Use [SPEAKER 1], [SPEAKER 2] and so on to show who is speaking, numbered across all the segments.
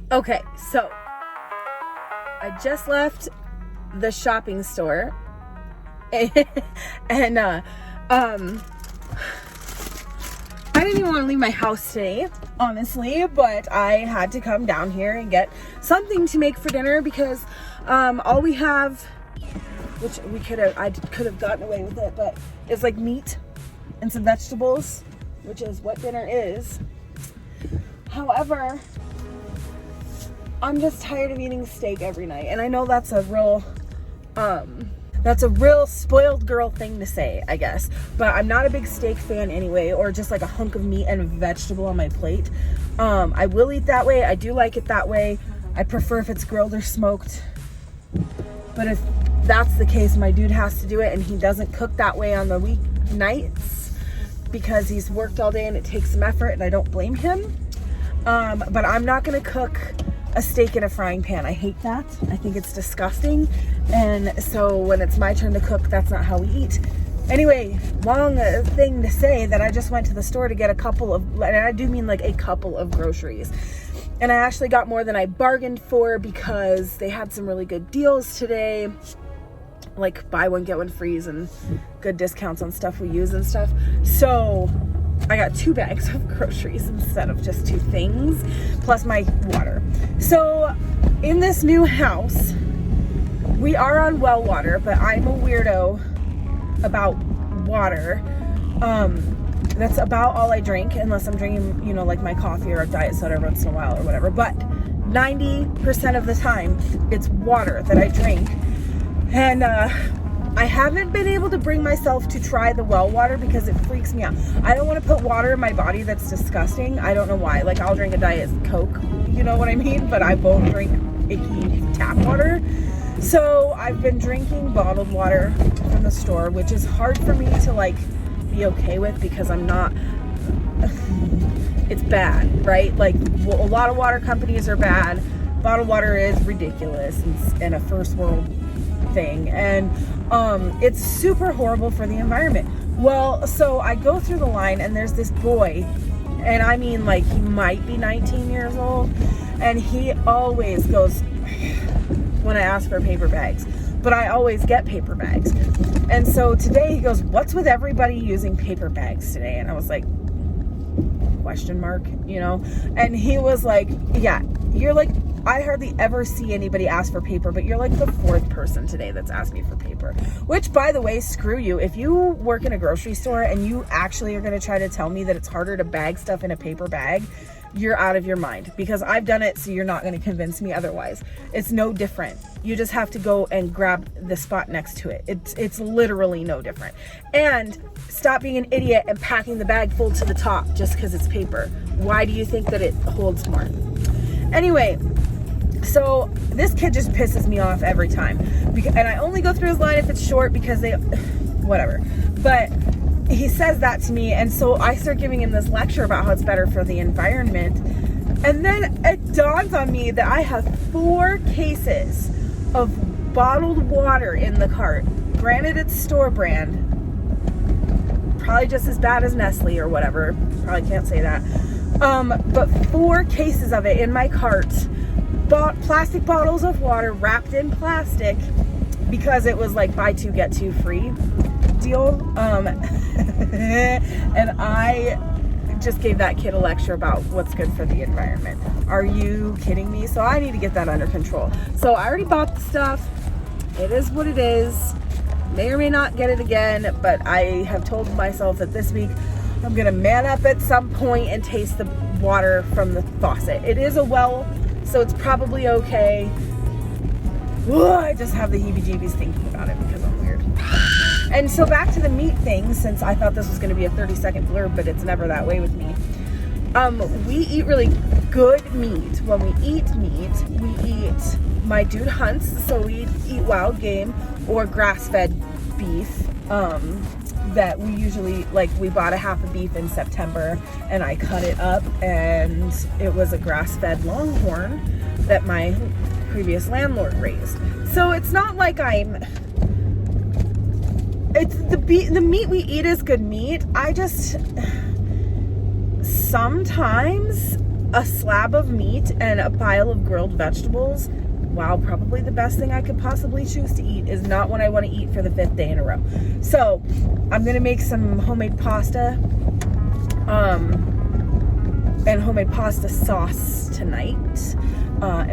[SPEAKER 1] Okay, so I just left the shopping store and I didn't even want to leave my house today, honestly, but I had to come down here and get something to make for dinner because all we have, which I could have gotten away with it, but it's like meat and some vegetables, which is what dinner is. However, I'm just tired of eating steak every night, and I know that's a real spoiled girl thing to say, I guess, but I'm not a big steak fan anyway, or just like a hunk of meat and a vegetable on my plate. I will eat that way. I do like it that way. I prefer if it's grilled or smoked, but if that's the case, my dude has to do it, and he doesn't cook that way on the weeknights because he's worked all day and it takes some effort, and I don't blame him. But I'm not gonna cook a steak in a frying pan. I hate that. I think it's disgusting. And so when it's my turn to cook, that's not how we eat. Anyway, long thing to say that I just went to the store to get a couple of, and I do mean like a couple of groceries. And I actually got more than I bargained for because they had some really good deals today. Like buy one, get one free and good discounts on stuff we use and stuff. So I got 2 bags of groceries instead of just 2 things, plus my water. So in this new house, we are on well water, but I'm a weirdo about water. That's about all I drink, unless I'm drinking, like my coffee or a diet soda every once in a while or whatever. But 90% of the time, it's water that I drink. And I haven't been able to bring myself to try the well water because it freaks me out. I don't want to put water in my body that's disgusting. I don't know why. Like, I'll drink a Diet Coke, you know what I mean? But I won't drink icky tap water. So I've been drinking bottled water from the store, which is hard for me to be okay with because I'm not, it's bad, right? Like, a lot of water companies are bad. Bottled water is ridiculous and a first world thing, and it's super horrible for the environment. Well, so I go through the line and there's this boy, and I mean, like, he might be 19 years old, and he always goes when I ask for paper bags, but I always get paper bags. And so today he goes, "What's with everybody using paper bags today?" And I was like, question mark, and he was like, "Yeah, you're like, I hardly ever see anybody ask for paper, but you're like the 4th person today that's asked me for paper." Which, by the way, screw you. If you work in a grocery store and you actually are going to try to tell me that it's harder to bag stuff in a paper bag, you're out of your mind, because I've done it, so you're not going to convince me otherwise. It's no different. You just have to go and grab the spot next to it. It's literally no different. And stop being an idiot and packing the bag full to the top just because it's paper. Why do you think that it holds more? Anyway, so this kid just pisses me off every time, and I only go through his line if it's short because whatever. But he says that to me, and so I start giving him this lecture about how it's better for the environment, and then it dawns on me that I have 4 cases of bottled water in the cart. Granted, it's store brand, probably just as bad as Nestle or whatever, probably can't say that, but 4 cases of it in my cart. Plastic bottles of water wrapped in plastic because it was like buy 2 get 2 free deal. And I just gave that kid a lecture about what's good for the environment. Are you kidding me? So I need to get that under control. So I already bought the stuff. It is what it is. May or may not get it again, but I have told myself that this week I'm gonna man up at some point and taste the water from the faucet. It is a well, so it's probably okay. Ugh, I just have the heebie-jeebies thinking about it because I'm weird. And so back to the meat thing, since I thought this was going to be a 30-second blurb, but it's never that way with me. We eat really good meat. When we eat meat, my dude hunts, so we eat wild game or grass-fed beef. That we usually, we bought a half a beef in September, and I cut it up, and it was a grass-fed Longhorn that my previous landlord raised. So it's not like it's the meat we eat is good meat. I just sometimes a slab of meat and a pile of grilled vegetables, wow, probably the best thing I could possibly choose to eat, is not what I want to eat for the 5th day in a row. So I'm gonna make some homemade pasta and homemade pasta sauce tonight,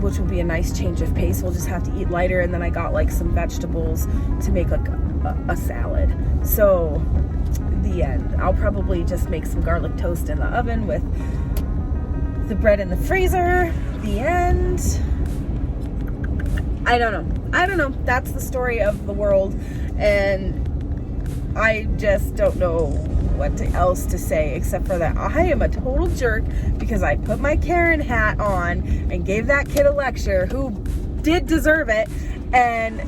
[SPEAKER 1] which will be a nice change of pace. We'll just have to eat lighter, and then I got like some vegetables to make like a salad. So the end. I'll probably just make some garlic toast in the oven with the bread in the freezer. The end. I don't know. That's the story of the world, and I just don't know what else to say except for that I am a total jerk because I put my Karen hat on and gave that kid a lecture who did deserve it, and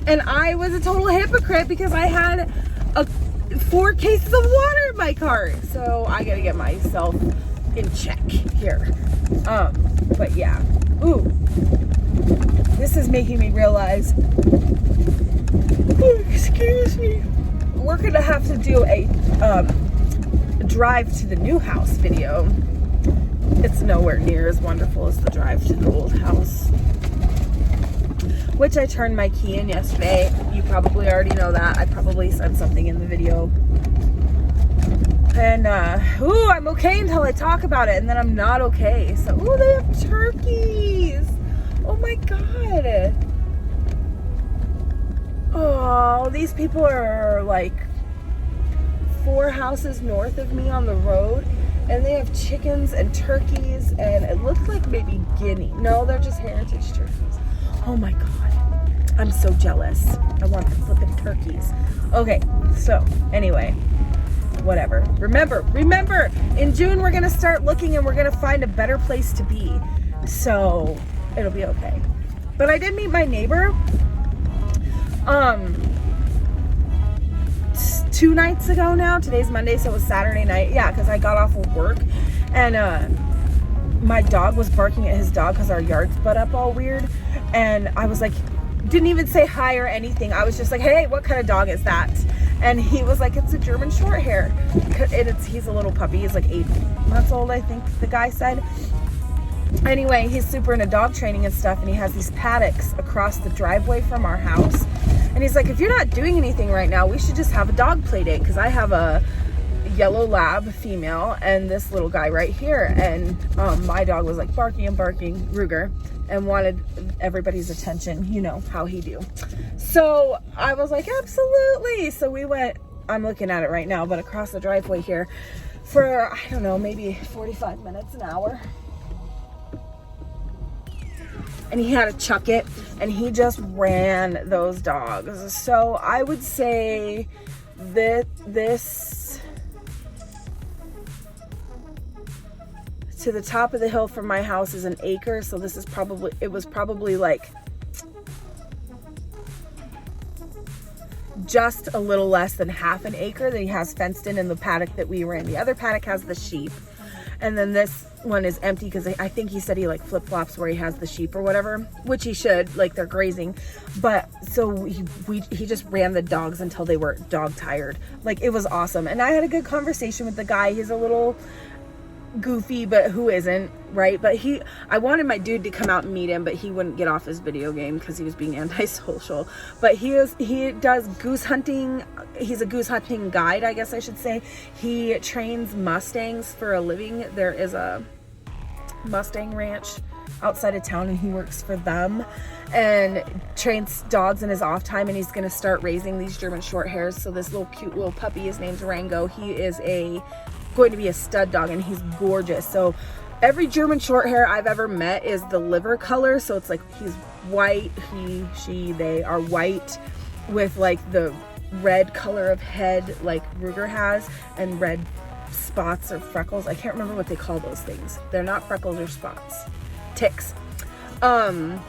[SPEAKER 1] and I was a total hypocrite because I had 4 cases of water in my cart. So I gotta get myself in check here. But yeah. Ooh. This is making me realize, excuse me, we're gonna have to do a drive to the new house video. It's nowhere near as wonderful as the drive to the old house, which I turned my key in yesterday. You probably already know that. I probably said something in the video. And, I'm okay until I talk about it, and then I'm not okay. So, they have turkeys. Oh my God. Oh, these people are like 4 houses north of me on the road, and they have chickens and turkeys, and it looks like maybe guinea. No, they're just heritage turkeys. Oh my God. I'm so jealous. I want the flipping turkeys. Okay, so anyway, whatever. Remember, in June we're going to start looking, and we're going to find a better place to be. So it'll be okay. But I did meet my neighbor 2 nights ago now. Today's Monday, so it was Saturday night. Yeah, because I got off of work, and my dog was barking at his dog because our yard's butt up all weird. And I was like, didn't even say hi or anything. I was just like, hey, what kind of dog is that? And he was like, it's a German short hair. He's a little puppy. He's like 8 months old, I think the guy said. Anyway, he's super into dog training and stuff, and he has these paddocks across the driveway from our house. And he's like, if you're not doing anything right now, we should just have a dog play date, because I have a yellow lab female and this little guy right here. And my dog was like barking and barking, Ruger, and wanted everybody's attention. You know how he do. So I was like, absolutely. So we went, I'm looking at it right now, but across the driveway here for, I don't know, maybe 45 minutes, an hour. And he had to chuck it, and he just ran those dogs. So I would say that this, to the top of the hill from my house is an acre. So this is probably, it was probably like just a little less than half an acre that he has fenced in the paddock that we were in. The other paddock has the sheep. And then this one is empty because I think he said he like flip-flops where he has the sheep or whatever, which he should, like they're grazing. But so he just ran the dogs until they were dog tired. Like, it was awesome. And I had a good conversation with the guy. He's a little goofy, but who isn't, right? But I wanted my dude to come out and meet him, but he wouldn't get off his video game because he was being antisocial. But he does goose hunting. He's a goose hunting guide, I guess I should say. He trains Mustangs for a living. There is a Mustang ranch outside of town, and he works for them and trains dogs in his off time. And he's going to start raising these German short hairs. So this little cute little puppy, his name's Rango. He is going to be a stud dog, and he's gorgeous. So every German short hair I've ever met is the liver color. So it's like he's white, they are white with like the red color of head like Ruger has, and red spots or freckles. I can't remember what they call those things. They're not freckles or spots. Ticks. Rango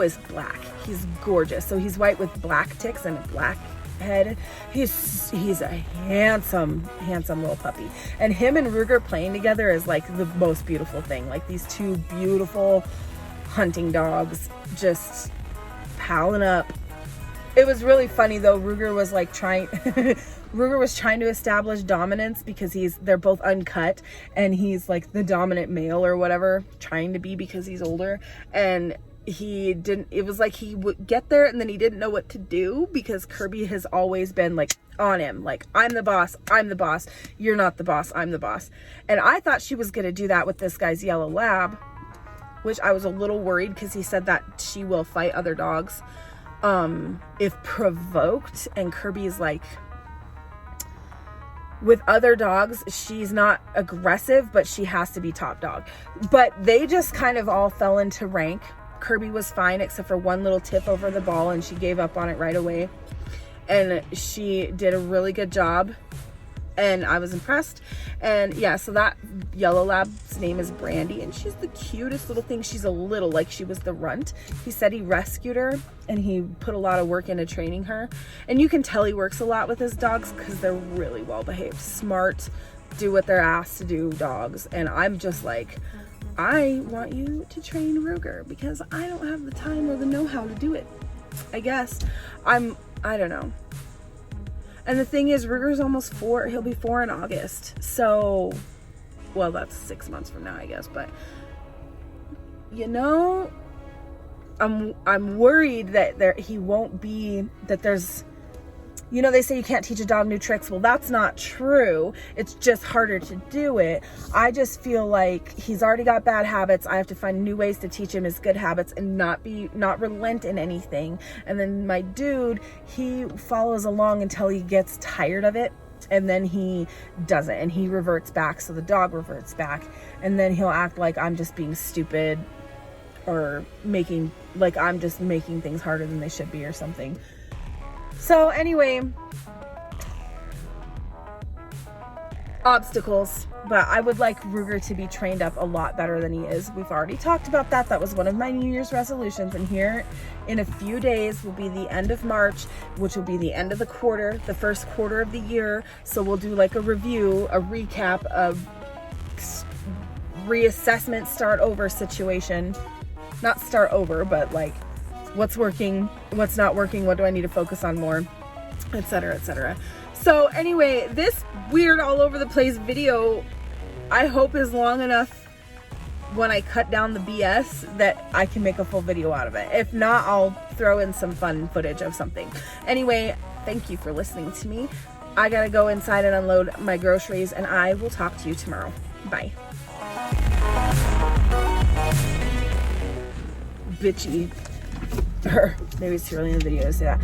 [SPEAKER 1] is black. He's gorgeous. So he's white with black ticks and a black head. He's a handsome little puppy. And him and Ruger playing together is like the most beautiful thing. Like these two beautiful hunting dogs just palling up It was really funny though. Ruger was like trying Ruger was trying to establish dominance because they're both uncut and he's like the dominant male or whatever, trying to be because he's older, and he didn't. It was like he would get there and then he didn't know what to do because Kirby has always been like on him, like, I'm the boss, you're not the boss, I'm the boss. And I thought she was gonna do that with this guy's yellow lab, which I was a little worried because he said that she will fight other dogs if provoked, and Kirby's like, with other dogs she's not aggressive, but she has to be top dog. But they just kind of all fell into rank. Kirby was fine except for one little tip over the ball, and she gave up on it right away, and she did a really good job and I was impressed. And yeah, so that yellow lab's name is Brandy, and she's the cutest little thing. She's a little, like, she was the runt. He said he rescued her and he put a lot of work into training her, and you can tell he works a lot with his dogs because they're really well behaved, smart, do what they're asked to do dogs. And I'm just like, I want you to train Ruger because I don't have the time or the know-how to do it. I guess I don't know. And the thing is, Ruger's almost 4. He'll be 4 in August. So, well, that's 6 months from now, I guess. But, you know, I'm worried that he won't be, that there's, you know, they say you can't teach a dog new tricks. Well, that's not true. It's just harder to do it. I just feel like he's already got bad habits. I have to find new ways to teach him his good habits and not relent in anything. And then my dude, he follows along until he gets tired of it, and then he doesn't, and he reverts back. So the dog reverts back, and then he'll act like I'm just being stupid or I'm just making things harder than they should be or something. So anyway, obstacles, but I would like Ruger to be trained up a lot better than he is. We've already talked about that. That was one of my New Year's resolutions, and here in a few days will be the end of March, which will be the end of the quarter, the first quarter of the year. So we'll do like a review, a recap of reassessment, start over situation. Not start over, but like, what's working, what's not working, what do I need to focus on more, etc., etc. So anyway, this weird all over the place video, I hope is long enough when I cut down the BS that I can make a full video out of it. If not, I'll throw in some fun footage of something. Anyway, thank you for listening to me. I gotta go inside and unload my groceries, and I will talk to you tomorrow. Bye. Bitchy. Or maybe it's too early in the video to say that.